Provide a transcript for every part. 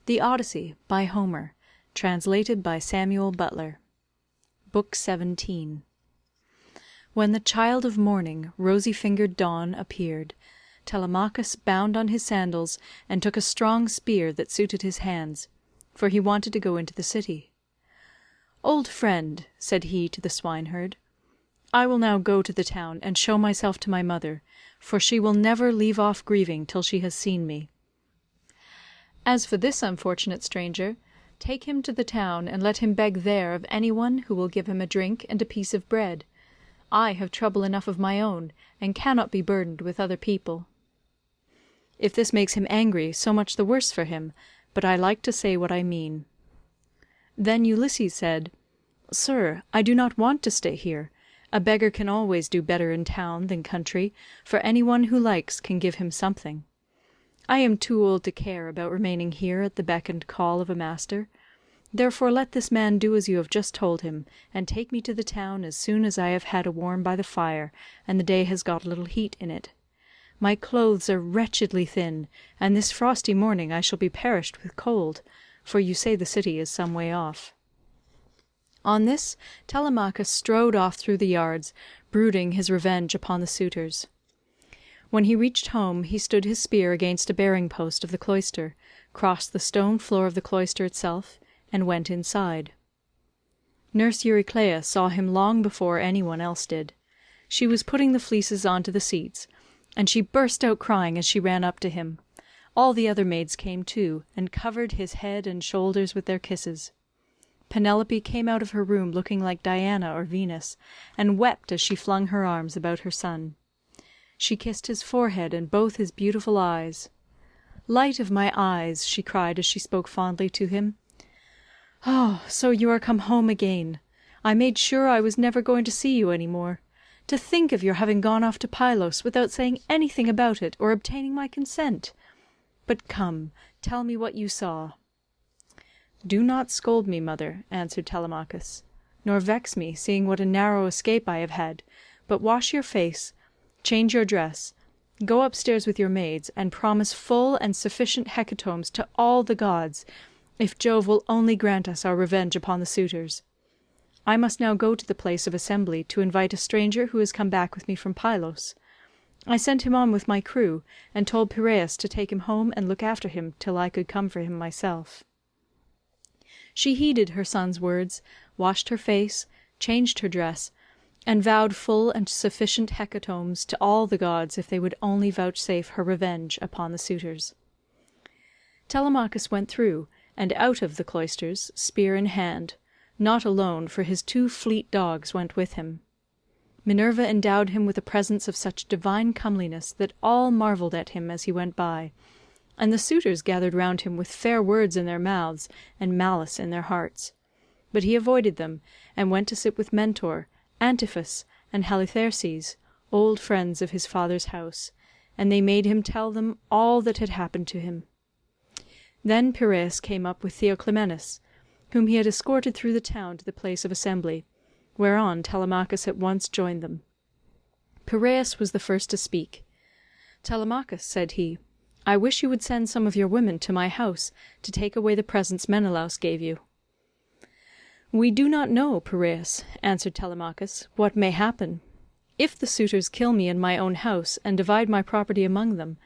The Odyssey by Homer, translated by Samuel Butler. Book 17. When the child of morning, rosy-fingered Dawn, appeared, Telemachus bound on his sandals and took a strong spear that suited his hands, for he wanted to go into the city. "Old friend," said he to the swineherd, "I will now go to the town and show myself to my mother, for she will never leave off grieving till she has seen me. As for this unfortunate stranger, take him to the town and let him beg there of any one who will give him a drink and a piece of bread. I have trouble enough of my own, and cannot be burdened with other people." If this makes him angry, so much the worse for him, but I like to say what I mean. Then Ulysses said, "Sir, I do not want to stay here. A beggar can always do better in town than country, for any one who likes can give him something. I am too old to care about remaining here at the beck and call of a master. Therefore let this man do as you have just told him, and take me to the town as soon as I have had a warm by the fire, and the day has got a little heat in it. My clothes are wretchedly thin, and this frosty morning I shall be perished with cold, for you say the city is some way off." On this Telemachus strode off through the yards, brooding his revenge upon the suitors. When he reached home he stood his spear against a bearing-post of the cloister, crossed the stone floor of the cloister itself, and went inside. Nurse Eurycleia saw him long before any one else did. She was putting the fleeces on to the seats, and she burst out crying as she ran up to him. All the other maids came too, and covered his head and shoulders with their kisses. Penelope came out of her room looking like Diana or Venus, and wept as she flung her arms about her son. She kissed his forehead and both his beautiful eyes. "Light of my eyes," she cried as she spoke fondly to him. "Oh, so you are come home again. I made sure I was never going to see you any more. To think of your having gone off to Pylos without saying anything about it or obtaining my consent. But come, tell me what you saw." "Do not scold me, mother," answered Telemachus, "nor vex me, seeing what a narrow escape I have had, but wash your face, change your dress, go upstairs with your maids, and promise full and sufficient hecatombs to all the gods, if Jove will only grant us our revenge upon the suitors. I must now go to the place of assembly to invite a stranger who has come back with me from Pylos. I sent him on with my crew, and told Piraeus to take him home and look after him till I could come for him myself." She heeded her son's words, washed her face, changed her dress, and vowed full and sufficient hecatombs to all the gods if they would only vouchsafe her revenge upon the suitors. Telemachus went through, and out of the cloisters, spear in hand, not alone, for his 2 fleet dogs went with him. Minerva endowed him with a presence of such divine comeliness that all marvelled at him as he went by, and the suitors gathered round him with fair words in their mouths and malice in their hearts. But he avoided them, and went to sit with Mentor, Antiphus, and Halitherses, old friends of his father's house, and they made him tell them all that had happened to him. Then Piraeus came up with Theoclymenus, whom he had escorted through the town to the place of assembly, whereon Telemachus at once joined them. Piraeus was the first to speak. "Telemachus," said he, "I wish you would send some of your women to my house to take away the presents Menelaus gave you." "We do not know, Piraeus," answered Telemachus, "what may happen. If the suitors kill me in my own house and divide my property among them,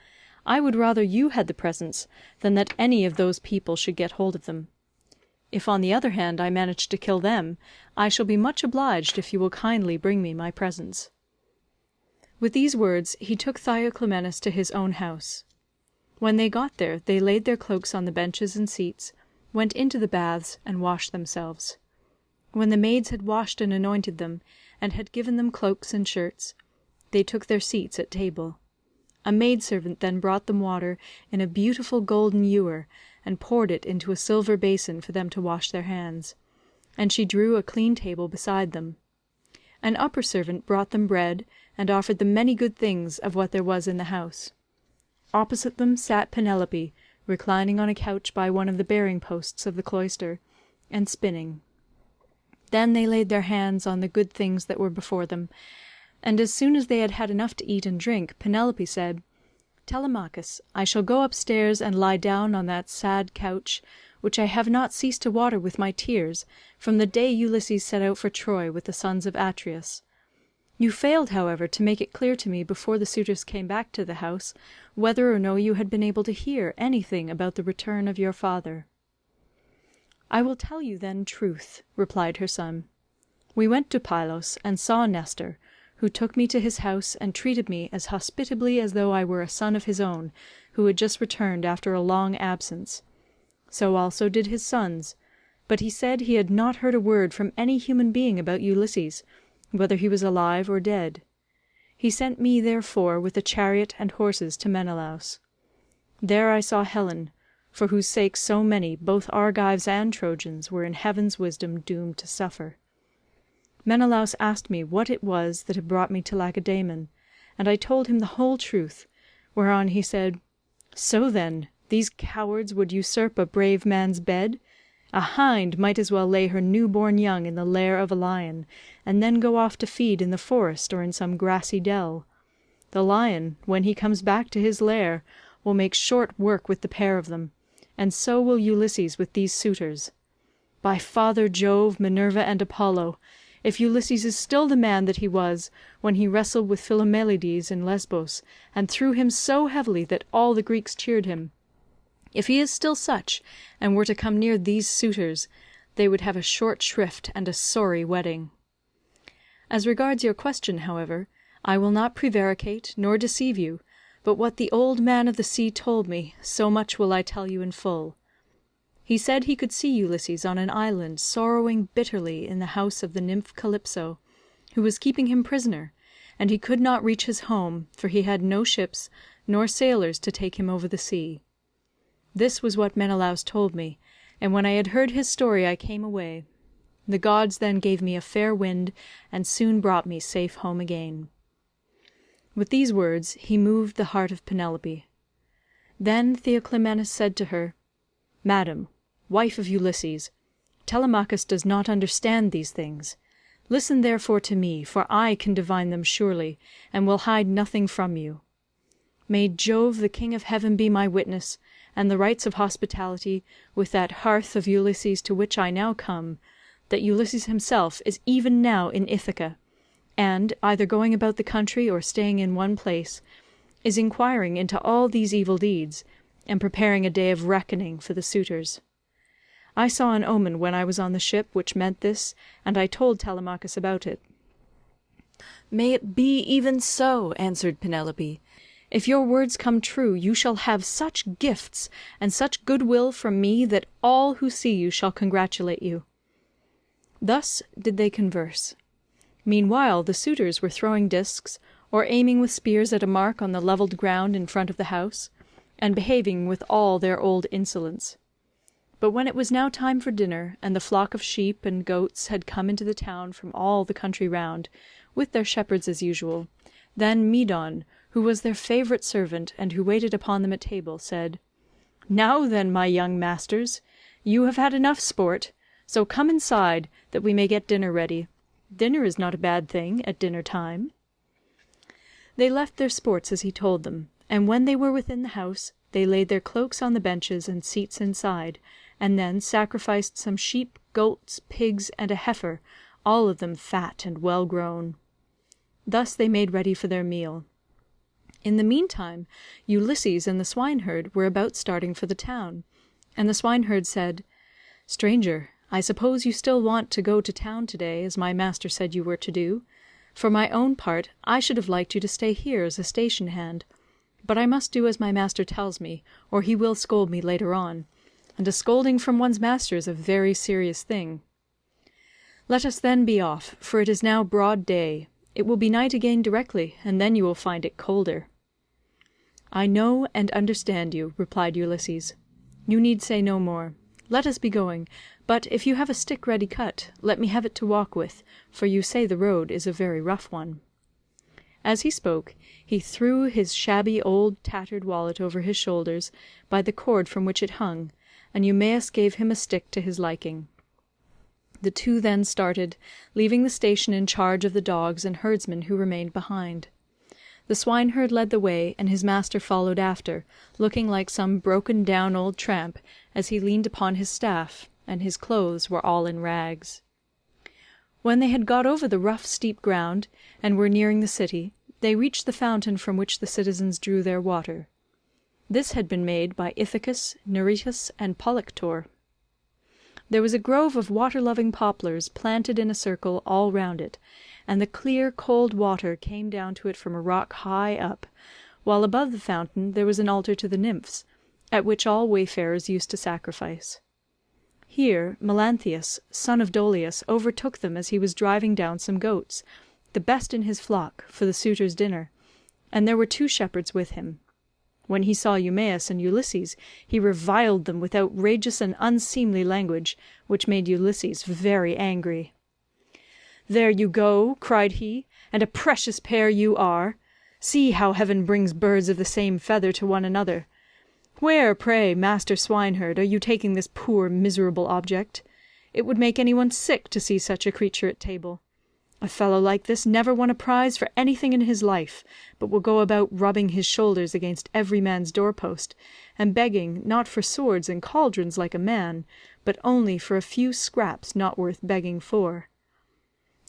I would rather you had the presents than that any of those people should get hold of them. If on the other hand I manage to kill them, I shall be much obliged if you will kindly bring me my presents." With these words he took Theoclymenus to his own house. When they got there they laid their cloaks on the benches and seats, went into the baths, and washed themselves. When the maids had washed and anointed them, and had given them cloaks and shirts, they took their seats at table. A maidservant then brought them water in a beautiful golden ewer, and poured it into a silver basin for them to wash their hands, and she drew a clean table beside them. An upper servant brought them bread, and offered them many good things of what there was in the house. Opposite them sat Penelope, reclining on a couch by one of the bearing-posts of the cloister, and spinning. Then they laid their hands on the good things that were before them, and as soon as they had had enough to eat and drink, Penelope said, Telemachus, I shall go upstairs and lie down on that sad couch, which I have not ceased to water with my tears from the day Ulysses set out for Troy with the sons of Atreus. You failed, however, to make it clear to me before the suitors came back to the house whether or no you had been able to hear anything about the return of your father." "I will tell you then truth," replied her son. "We went to Pylos and saw Nestor, who took me to his house and treated me as hospitably as though I were a son of his own who had just returned after a long absence. So also did his sons, but he said he had not heard a word from any human being about Ulysses, whether he was alive or dead. He sent me therefore with a chariot and horses to Menelaus. There I saw Helen, for whose sake so many, both Argives and Trojans, were in heaven's wisdom doomed to suffer. Menelaus asked me what it was that had brought me to Lacedaemon, and I told him the whole truth, whereon he said, 'So then, these cowards would usurp a brave man's bed? A hind might as well lay her new-born young in the lair of a lion, and then go off to feed in the forest or in some grassy dell. The lion, when he comes back to his lair, will make short work with the pair of them, and so will Ulysses with these suitors. By Father Jove, Minerva, and Apollo, if Ulysses is still the man that he was when he wrestled with Philomelides in Lesbos, and threw him so heavily that all the Greeks cheered him, if he is still such, and were to come near these suitors, they would have a short shrift and a sorry wedding. As regards your question, however, I will not prevaricate nor deceive you, but what the old man of the sea told me, so much will I tell you in full. He said he could see Ulysses on an island sorrowing bitterly in the house of the nymph Calypso, who was keeping him prisoner, and he could not reach his home, for he had no ships nor sailors to take him over the sea. This was what Menelaus told me, and when I had heard his story I came away. The gods then gave me a fair wind, and soon brought me safe home again." With these words he moved the heart of Penelope. Then Theoclymenus said to her, "Madam, wife of Ulysses, Telemachus does not understand these things. Listen therefore to me, for I can divine them surely, and will hide nothing from you. May Jove the king of heaven be my witness, and the rites of hospitality, with that hearth of Ulysses to which I now come, that Ulysses himself is even now in Ithaca, and, either going about the country or staying in one place, is inquiring into all these evil deeds, and preparing a day of reckoning for the suitors. I saw an omen when I was on the ship which meant this, and I told Telemachus about it." "May it be even so," answered Penelope. "If your words come true, you shall have such gifts and such goodwill from me that all who see you shall congratulate you." Thus did they converse. Meanwhile the suitors were throwing discs, or aiming with spears at a mark on the levelled ground in front of the house, and behaving with all their old insolence. But when it was now time for dinner, and the flock of sheep and goats had come into the town from all the country round, with their shepherds as usual, then Medon, who was their favourite servant, and who waited upon them at table, said, "Now then, my young masters, you have had enough sport, so come inside, that we may get dinner ready. Dinner is not a bad thing at dinner time." They left their sports as he told them, and when they were within the house, they laid their cloaks on the benches and seats inside, and then sacrificed some sheep, goats, pigs, and a heifer, all of them fat and well grown. Thus they made ready for their meal. In the meantime Ulysses and the swineherd were about starting for the town, and the swineherd said, "Stranger, I suppose you still want to go to town to-day, as my master said you were to do. For my own part, I should have liked you to stay here as a station hand, but I must do as my master tells me, or he will scold me later on, and a scolding from one's master is a very serious thing. Let us then be off, for it is now broad day. It will be night again directly, and then you will find it colder." "I know and understand you," replied Ulysses. "You need say no more. Let us be going, but if you have a stick ready cut, let me have it to walk with, for you say the road is a very rough one." As he spoke, he threw his shabby old tattered wallet over his shoulders by the cord from which it hung, and Eumaeus gave him a stick to his liking. The two then started, leaving the station in charge of the dogs and herdsmen who remained behind. The swineherd led the way, and his master followed after, looking like some broken-down old tramp as he leaned upon his staff, and his clothes were all in rags. When they had got over the rough steep ground, and were nearing the city, they reached the fountain from which the citizens drew their water. This had been made by Ithacus, Neritus, and Polyctor. There was a grove of water-loving poplars planted in a circle all round it, and the clear cold water came down to it from a rock high up, while above the fountain there was an altar to the nymphs, at which all wayfarers used to sacrifice. Here Melanthius, son of Dolius, overtook them as he was driving down some goats, the best in his flock, for the suitors' dinner, and there were 2 shepherds with him. When he saw Eumaeus and Ulysses, he reviled them with outrageous and unseemly language, which made Ulysses very angry. "There you go," cried he, "and a precious pair you are. See how heaven brings birds of the same feather to one another. Where, pray, master swineherd, are you taking this poor miserable object? It would make any one sick to see such a creature at table. A fellow like this never won a prize for anything in his life, but will go about rubbing his shoulders against every man's doorpost, and begging, not for swords and cauldrons like a man, but only for a few scraps not worth begging for.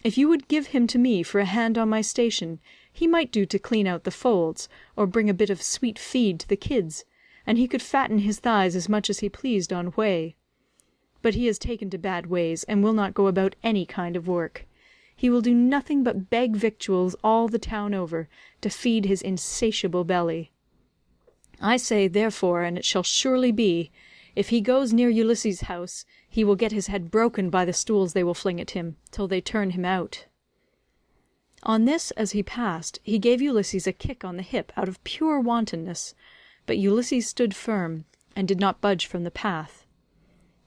If you would give him to me for a hand on my station, he might do to clean out the folds, or bring a bit of sweet feed to the kids, and he could fatten his thighs as much as he pleased on whey. But he has taken to bad ways, and will not go about any kind of work. He will do nothing but beg victuals all the town over, to feed his insatiable belly. I say, therefore, and it shall surely be, if he goes near Ulysses' house, he will get his head broken by the stools they will fling at him, till they turn him out." On this, as he passed, he gave Ulysses a kick on the hip out of pure wantonness, but Ulysses stood firm, and did not budge from the path.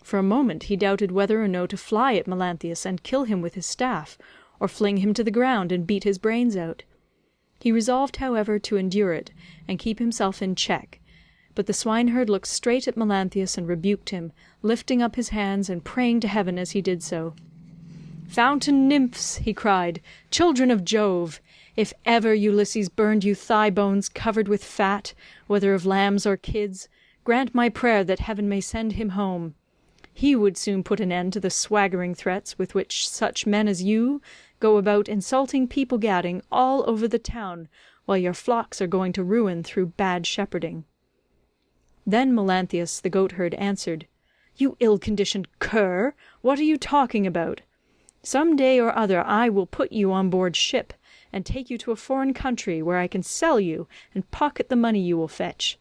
For a moment he doubted whether or no to fly at Melanthius and kill him with his staff, or fling him to the ground and beat his brains out. He resolved, however, to endure it, and keep himself in check, but the swineherd looked straight at Melanthius and rebuked him, lifting up his hands and praying to heaven as he did so. "Fountain nymphs," he cried, "children of Jove, if ever Ulysses burned you thigh bones covered with fat, whether of lambs or kids, grant my prayer that heaven may send him home. He would soon put an end to the swaggering threats with which such men as you go about insulting people gadding all over the town, while your flocks are going to ruin through bad shepherding." Then Melanthius the goatherd answered, "You ill-conditioned cur, what are you talking about? Some day or other I will put you on board ship, and take you to a foreign country, where I can sell you and pocket the money you will fetch.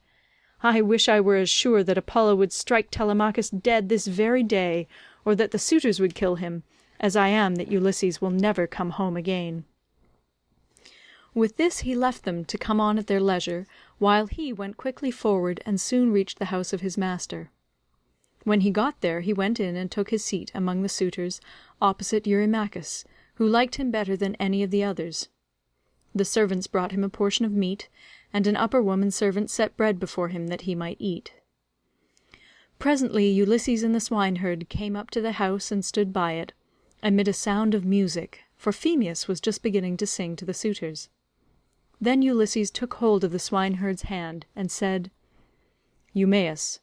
I wish I were as sure that Apollo would strike Telemachus dead this very day, or that the suitors would kill him, as I am that Ulysses will never come home again." With this he left them to come on at their leisure, while he went quickly forward and soon reached the house of his master. When he got there he went in and took his seat among the suitors opposite Eurymachus, who liked him better than any of the others. The servants brought him a portion of meat, and an upper woman servant set bread before him that he might eat. Presently Ulysses and the swineherd came up to the house and stood by it, amid a sound of music, for Phemius was just beginning to sing to the suitors. Then Ulysses took hold of the swineherd's hand, and said, "Eumaeus,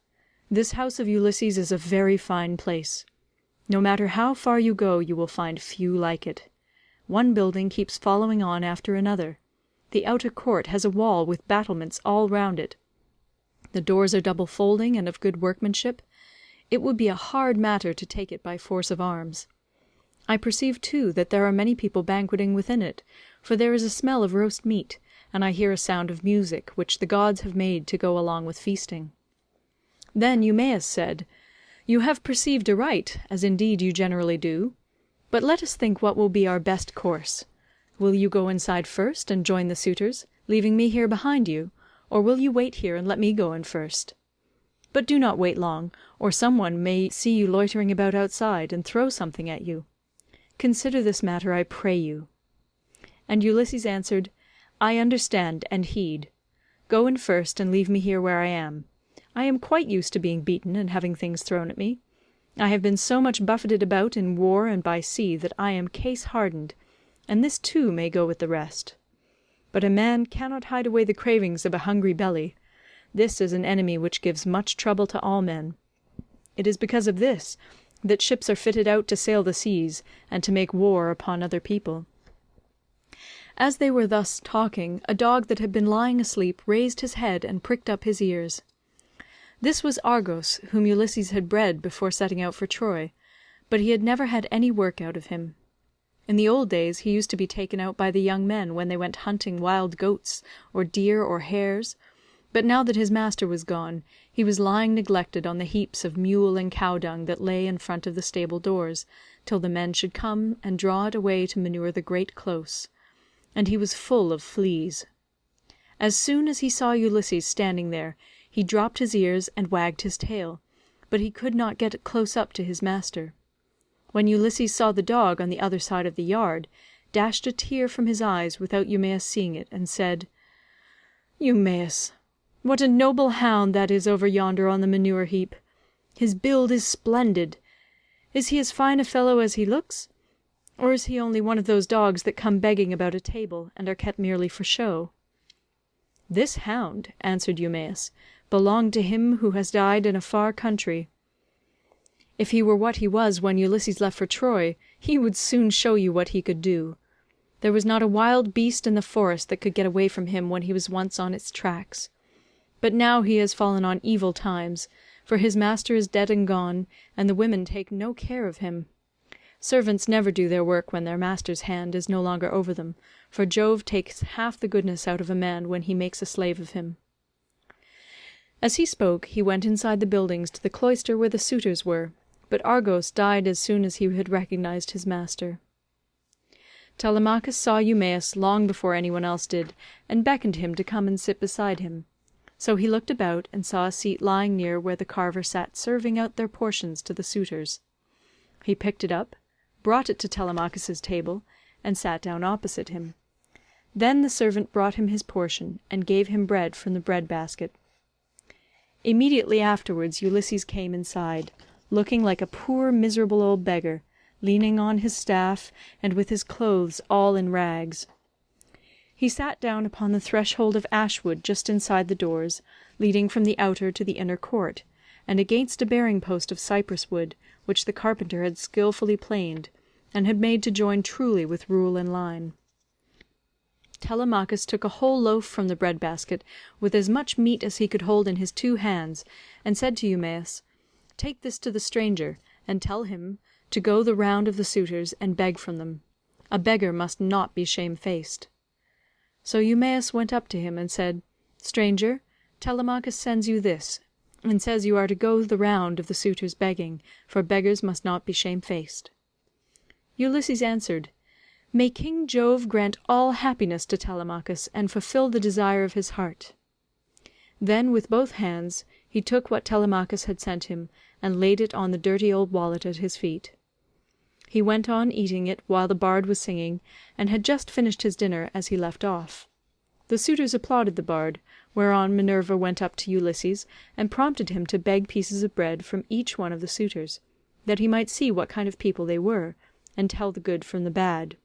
this house of Ulysses is a very fine place. No matter how far you go you will find few like it. One building keeps following on after another. The outer court has a wall with battlements all round it. The doors are double folding and of good workmanship. It would be a hard matter to take it by force of arms. I perceive too that there are many people banqueting within it, for there is a smell of roast meat, and I hear a sound of music, which the gods have made to go along with feasting." Then Eumaeus said, "You have perceived aright, as indeed you generally do. But let us think what will be our best course. Will you go inside first and join the suitors, leaving me here behind you, or will you wait here and let me go in first? But do not wait long, or some one may see you loitering about outside, and throw something at you. Consider this matter, I pray you." And Ulysses answered, "I understand and heed. Go in first and leave me here where I am. I am quite used to being beaten and having things thrown at me. I have been so much buffeted about in war and by sea that I am case-hardened, and this too may go with the rest. But a man cannot hide away the cravings of a hungry belly. This is an enemy which gives much trouble to all men. It is because of this that ships are fitted out to sail the seas, and to make war upon other people." As they were thus talking, a dog that had been lying asleep raised his head and pricked up his ears. This was Argos, whom Ulysses had bred before setting out for Troy, but he had never had any work out of him. In the old days he used to be taken out by the young men when they went hunting wild goats, or deer, or hares, but now that his master was gone, he was lying neglected on the heaps of mule and cow dung that lay in front of the stable doors, till the men should come and draw it away to manure the great close, and he was full of fleas. As soon as he saw Ulysses standing there, he dropped his ears and wagged his tail, but he could not get close up to his master. When Ulysses saw the dog on the other side of the yard, dashed a tear from his eyes without Eumaeus seeing it, and said, "Eumaeus, what a noble hound that is over yonder on the manure heap! His build is splendid. Is he as fine a fellow as he looks? Or is he only one of those dogs that come begging about a table, and are kept merely for show?" "This hound," answered Eumaeus, "belonged to him who has died in a far country. If he were what he was when Ulysses left for Troy, he would soon show you what he could do. There was not a wild beast in the forest that could get away from him when he was once on its tracks. But now he has fallen on evil times, for his master is dead and gone, and the women take no care of him. Servants never do their work when their master's hand is no longer over them, for Jove takes half the goodness out of a man when he makes a slave of him." As he spoke he went inside the buildings to the cloister where the suitors were, but Argos died as soon as he had recognized his master. Telemachus saw Eumaeus long before anyone else did, and beckoned him to come and sit beside him. So he looked about and saw a seat lying near where the carver sat serving out their portions to the suitors. He picked it up, brought it to Telemachus's table, and sat down opposite him. Then the servant brought him his portion, and gave him bread from the bread-basket. Immediately afterwards Ulysses came inside, looking like a poor miserable old beggar, leaning on his staff, and with his clothes all in rags. He sat down upon the threshold of ashwood just inside the doors, leading from the outer to the inner court, and against a bearing-post of cypress wood, which the carpenter had skilfully planed, and had made to join truly with rule and line. Telemachus took a whole loaf from the bread-basket, with as much meat as he could hold in his 2 hands, and said to Eumaeus, "Take this to the stranger, and tell him to go the round of the suitors and beg from them. A beggar must not be shamefaced." So Eumaeus went up to him and said, "Stranger, Telemachus sends you this, and says you are to go the round of the suitors begging, for beggars must not be shamefaced." Ulysses answered, "May King Jove grant all happiness to Telemachus, and fulfil the desire of his heart." Then with both hands he took what Telemachus had sent him, and laid it on the dirty old wallet at his feet. He went on eating it while the bard was singing, and had just finished his dinner as he left off. The suitors applauded the bard, whereon Minerva went up to Ulysses, and prompted him to beg pieces of bread from each one of the suitors, that he might see what kind of people they were, and tell the good from the bad.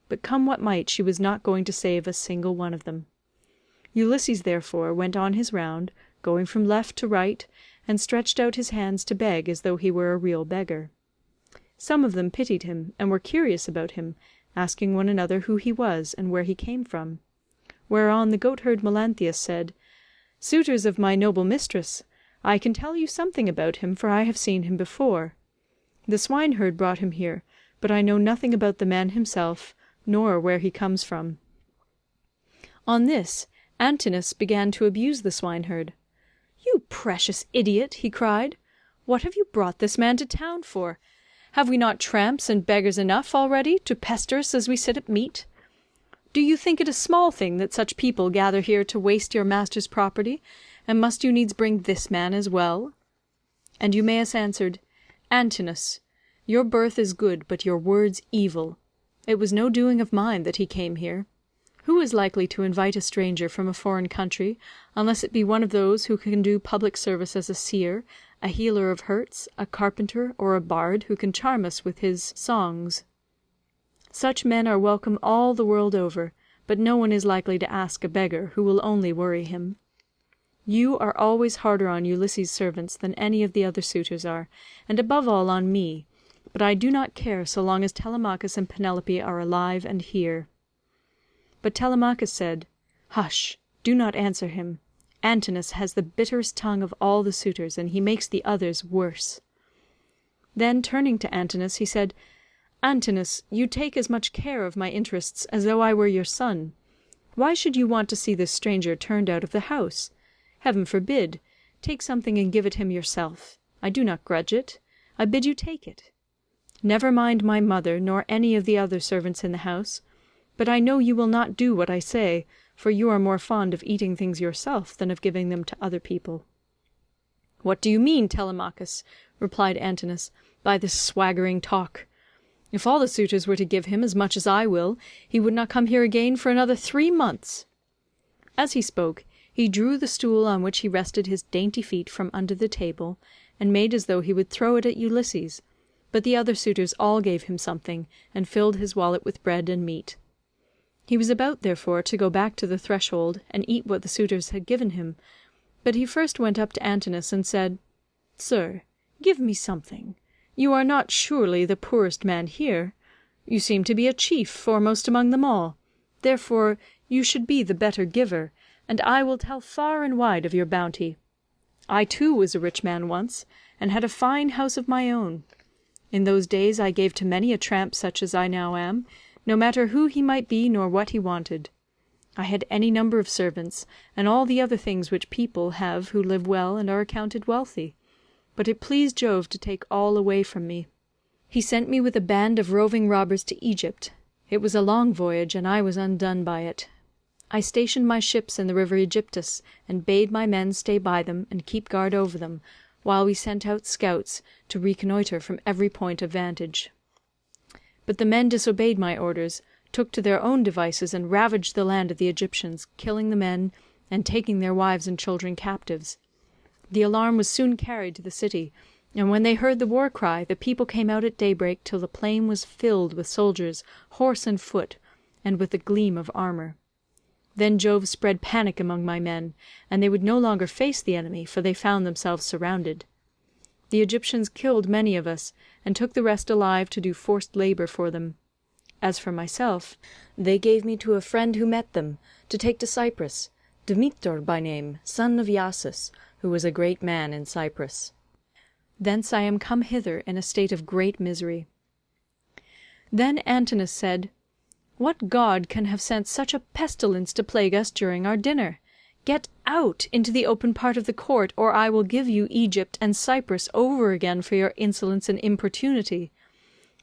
But come what might, she was not going to save a single one of them. Ulysses therefore went on his round, going from left to right, and stretched out his hands to beg as though he were a real beggar. Some of them pitied him, and were curious about him, asking one another who he was and where he came from. Whereon the goatherd Melanthius said, "Suitors of my noble mistress, I can tell you something about him, for I have seen him before. The swineherd brought him here, but I know nothing about the man himself, nor where he comes from." On this Antinous began to abuse the swineherd. "You precious idiot," he cried, "what have you brought this man to town for? Have we not tramps and beggars enough already to pester us as we sit at meat? Do you think it a small thing that such people gather here to waste your master's property, and must you needs bring this man as well?" And Eumaeus answered, "Antinous, your birth is good, but your words evil. It was no doing of mine that he came here. Who is likely to invite a stranger from a foreign country, unless it be one of those who can do public service as a seer, a healer of hurts, a carpenter, or a bard who can charm us with his songs? Such men are welcome all the world over, but no one is likely to ask a beggar who will only worry him. You are always harder on Ulysses' servants than any of the other suitors are, and above all on me, but I do not care so long as Telemachus and Penelope are alive and here." But Telemachus said, "Hush, do not answer him. Antinous has the bitterest tongue of all the suitors, and he makes the others worse." Then turning to Antinous he said, "Antinous, you take as much care of my interests as though I were your son. Why should you want to see this stranger turned out of the house? Heaven forbid! Take something and give it him yourself. I do not grudge it. I bid you take it. Never mind my mother, nor any of the other servants in the house. But I know you will not do what I say, for you are more fond of eating things yourself than of giving them to other people." "What do you mean, Telemachus," replied Antinous, "by this swaggering talk? If all the suitors were to give him as much as I will, he would not come here again for another 3 months." As he spoke, he drew the stool on which he rested his dainty feet from under the table, and made as though he would throw it at Ulysses, but the other suitors all gave him something, and filled his wallet with bread and meat. He was about, therefore, to go back to the threshold and eat what the suitors had given him, but he first went up to Antinous and said, "Sir, give me something. You are not surely the poorest man here. You seem to be a chief, foremost among them all. Therefore you should be the better giver, and I will tell far and wide of your bounty. I too was a rich man once, and had a fine house of my own. In those days I gave to many a tramp such as I now am, no matter who he might be nor what he wanted. I had any number of servants, and all the other things which people have who live well and are accounted wealthy, but it pleased Jove to take all away from me. He sent me with a band of roving robbers to Egypt. It was a long voyage, and I was undone by it. I stationed my ships in the river Aegyptus, and bade my men stay by them and keep guard over them, while we sent out scouts to reconnoitre from every point of vantage. But the men disobeyed my orders, took to their own devices, and ravaged the land of the Egyptians, killing the men, and taking their wives and children captives. The alarm was soon carried to the city, and when they heard the war cry, the people came out at daybreak till the plain was filled with soldiers, horse and foot, and with the gleam of armour. Then Jove spread panic among my men, and they would no longer face the enemy, for they found themselves surrounded. The Egyptians killed many of us, and took the rest alive to do forced labour for them. As for myself, they gave me to a friend who met them, to take to Cyprus, Demeter by name, son of Iasus, who was a great man in Cyprus. Thence I am come hither in a state of great misery." Then Antinous said, "What god can have sent such a pestilence to plague us during our dinner? Get out into the open part of the court, or I will give you Egypt and Cyprus over again for your insolence and importunity.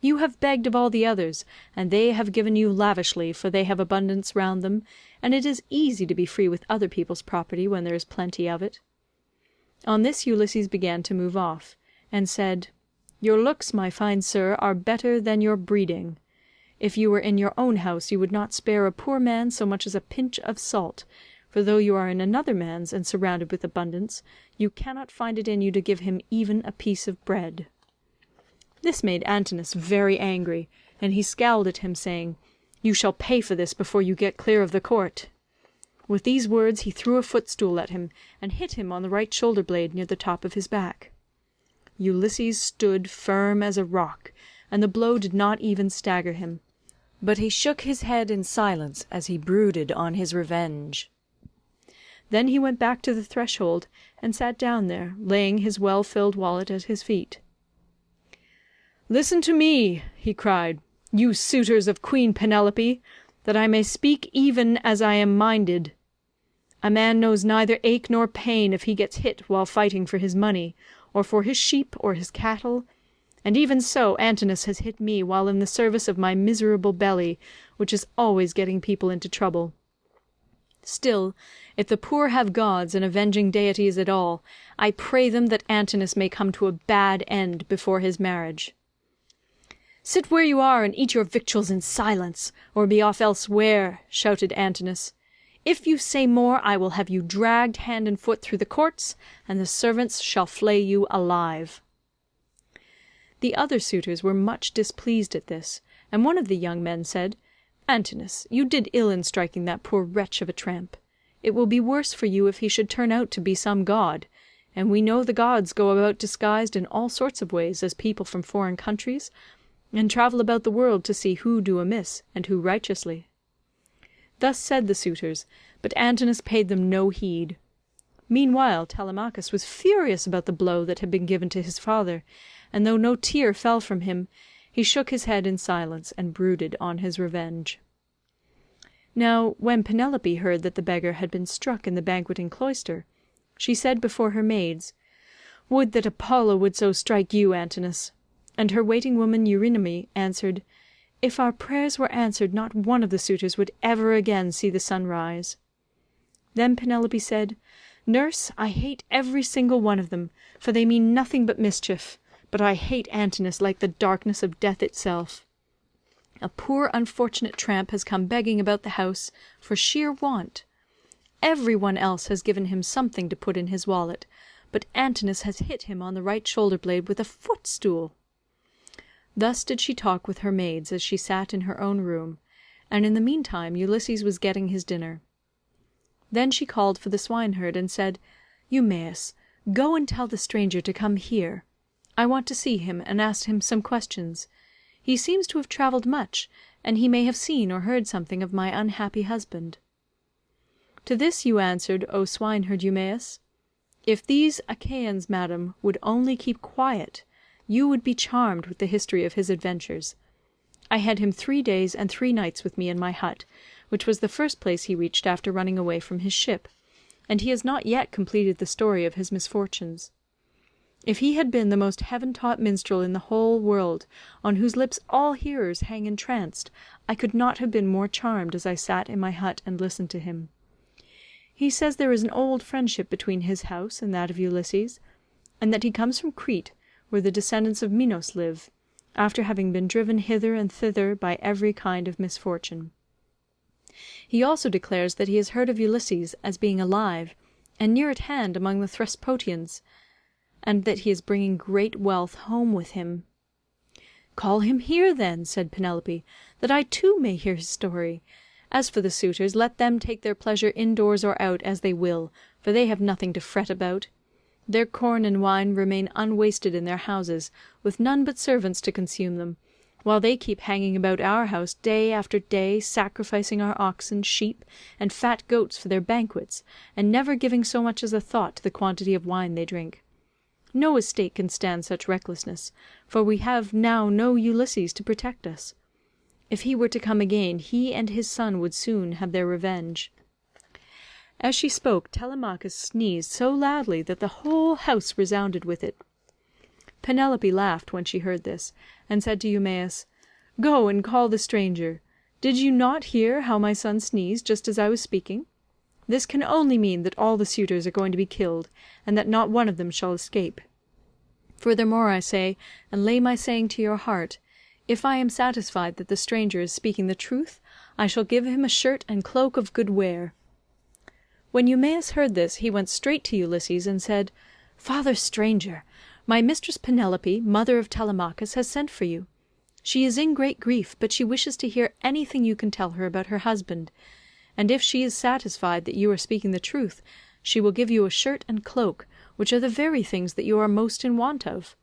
You have begged of all the others, and they have given you lavishly, for they have abundance round them, and it is easy to be free with other people's property when there is plenty of it." On this Ulysses began to move off, and said, "Your looks, my fine sir, are better than your breeding. If you were in your own house you would not spare a poor man so much as a pinch of salt, for though you are in another man's and surrounded with abundance, you cannot find it in you to give him even a piece of bread." This made Antinous very angry, and he scowled at him, saying, "You shall pay for this before you get clear of the court." With these words he threw a footstool at him, and hit him on the right shoulder blade near the top of his back. Ulysses stood firm as a rock, and the blow did not even stagger him, but he shook his head in silence as he brooded on his revenge. Then he went back to the threshold, and sat down there, laying his well-filled wallet at his feet. "Listen to me," he cried, "you suitors of Queen Penelope, that I may speak even as I am minded. A man knows neither ache nor pain if he gets hit while fighting for his money, or for his sheep or his cattle, and even so Antinous has hit me while in the service of my miserable belly, which is always getting people into trouble. Still, if the poor have gods and avenging deities at all, I pray them that Antinous may come to a bad end before his marriage." "Sit where you are and eat your victuals in silence, or be off elsewhere," shouted Antinous. "If you say more I will have you dragged hand and foot through the courts, and the servants shall flay you alive." The other suitors were much displeased at this, and one of the young men said, "Antinous, you did ill in striking that poor wretch of a tramp. It will be worse for you if he should turn out to be some god, and we know the gods go about disguised in all sorts of ways as people from foreign countries, and travel about the world to see who do amiss and who righteously." Thus said the suitors, but Antinous paid them no heed. Meanwhile Telemachus was furious about the blow that had been given to his father, and though no tear fell from him, he shook his head in silence and brooded on his revenge. Now when Penelope heard that the beggar had been struck in the banqueting cloister, she said before her maids, "Would that Apollo would so strike you, Antinous." And her waiting woman Eurynome answered, "If our prayers were answered, not one of the suitors would ever again see the sun rise." Then Penelope said, "Nurse, I hate every single one of them, for they mean nothing but mischief, but I hate Antinous like the darkness of death itself. A poor unfortunate tramp has come begging about the house for sheer want. Every one else has given him something to put in his wallet, but Antinous has hit him on the right shoulder blade with a footstool." Thus did she talk with her maids as she sat in her own room, and in the meantime Ulysses was getting his dinner. Then she called for the swineherd and said, "Eumaeus, go and tell the stranger to come here. I want to see him and ask him some questions. He seems to have travelled much, and he may have seen or heard something of my unhappy husband." To this you answered, O swineherd Eumaeus, "If these Achaeans, madam, would only keep quiet, you would be charmed with the history of his adventures. I had him 3 days and 3 nights with me in my hut, which was the first place he reached after running away from his ship, and he has not yet completed the story of his misfortunes. If he had been the most heaven-taught minstrel in the whole world, on whose lips all hearers hang entranced, I could not have been more charmed as I sat in my hut and listened to him. He says there is an old friendship between his house and that of Ulysses, and that he comes from Crete, where the descendants of Minos live, after having been driven hither and thither by every kind of misfortune. He also declares that he has heard of Ulysses as being alive, and near at hand among the Thesprotians, and that he is bringing great wealth home with him." "Call him here, then," said Penelope, "that I too may hear his story. As for the suitors, let them take their pleasure indoors or out as they will, for they have nothing to fret about. Their corn and wine remain unwasted in their houses, with none but servants to consume them, while they keep hanging about our house day after day, sacrificing our oxen, sheep, and fat goats for their banquets, and never giving so much as a thought to the quantity of wine they drink. No estate can stand such recklessness, for we have now no Ulysses to protect us. If he were to come again, he and his son would soon have their revenge." As she spoke, Telemachus sneezed so loudly that the whole house resounded with it. Penelope laughed when she heard this, and said to Eumaeus, "Go and call the stranger. Did you not hear how my son sneezed just as I was speaking? This can only mean that all the suitors are going to be killed, and that not one of them shall escape. Furthermore I say, and lay my saying to your heart, if I am satisfied that the stranger is speaking the truth, I shall give him a shirt and cloak of good wear." When Eumaeus heard this, he went straight to Ulysses and said, "Father stranger, my mistress Penelope, mother of Telemachus, has sent for you. She is in great grief, but she wishes to hear anything you can tell her about her husband, and if she is satisfied that you are speaking the truth, she will give you a shirt and cloak, which are the very things that you are most in want of.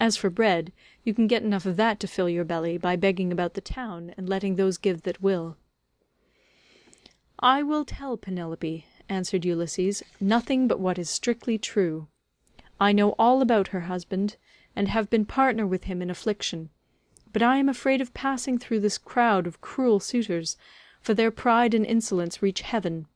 As for bread, you can get enough of that to fill your belly by begging about the town and letting those give that will." "I will tell Penelope," answered Ulysses, "nothing but what is strictly true. I know all about her husband, and have been partner with him in affliction, but I am afraid of passing through this crowd of cruel suitors, for their pride and insolence reach heaven.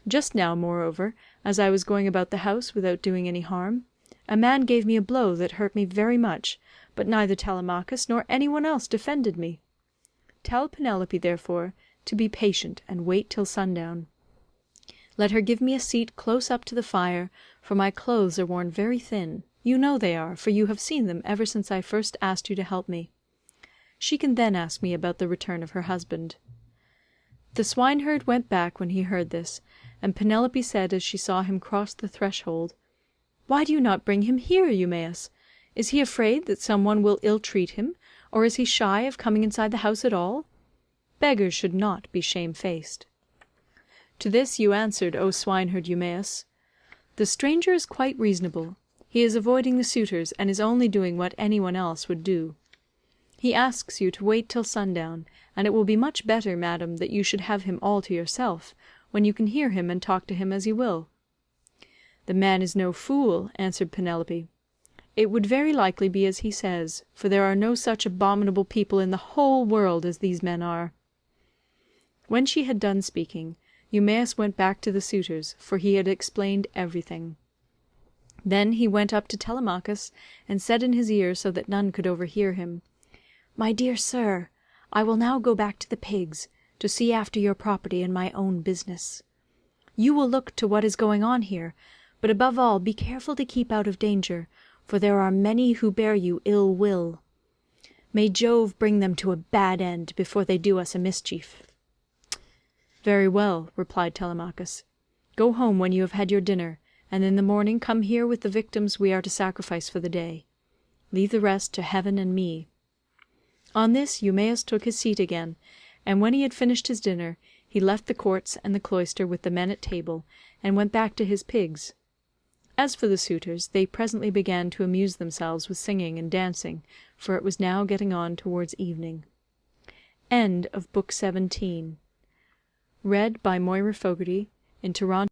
Just now, moreover, as I was going about the house without doing any harm, a man gave me a blow that hurt me very much, but neither Telemachus nor any one else defended me. Tell Penelope, therefore, to be patient and wait till sundown. Let her give me a seat close up to the fire, for my clothes are worn very thin. You know they are, for you have seen them ever since I first asked you to help me. She can then ask me about the return of her husband." The swineherd went back when he heard this, and Penelope said as she saw him cross the threshold, "Why do you not bring him here, Eumaeus? Is he afraid that some one will ill-treat him, or is he shy of coming inside the house at all? Beggars should not be shamefaced." To this you answered, O swineherd Eumaeus, "The stranger is quite reasonable. He is avoiding the suitors, and is only doing what any one else would do. He asks you to wait till sundown, and it will be much better, madam, that you should have him all to yourself, when you can hear him and talk to him as you will." "The man is no fool," answered Penelope. "It would very likely be as he says, for there are no such abominable people in the whole world as these men are." When she had done speaking, Eumaeus went back to the suitors, for he had explained everything. Then he went up to Telemachus and said in his ear, so that none could overhear him, "My dear sir, I will now go back to the pigs, to see after your property and my own business. You will look to what is going on here, but above all be careful to keep out of danger, for there are many who bear you ill will. May Jove bring them to a bad end before they do us a mischief." "Very well," replied Telemachus. "Go home when you have had your dinner, and in the morning come here with the victims we are to sacrifice for the day. Leave the rest to heaven and me." On this Eumaeus took his seat again, and when he had finished his dinner, he left the courts and the cloister with the men at table, and went back to his pigs. As for the suitors, they presently began to amuse themselves with singing and dancing, for it was now getting on towards evening. End of Book 17. Read by Moira Fogarty in Toronto.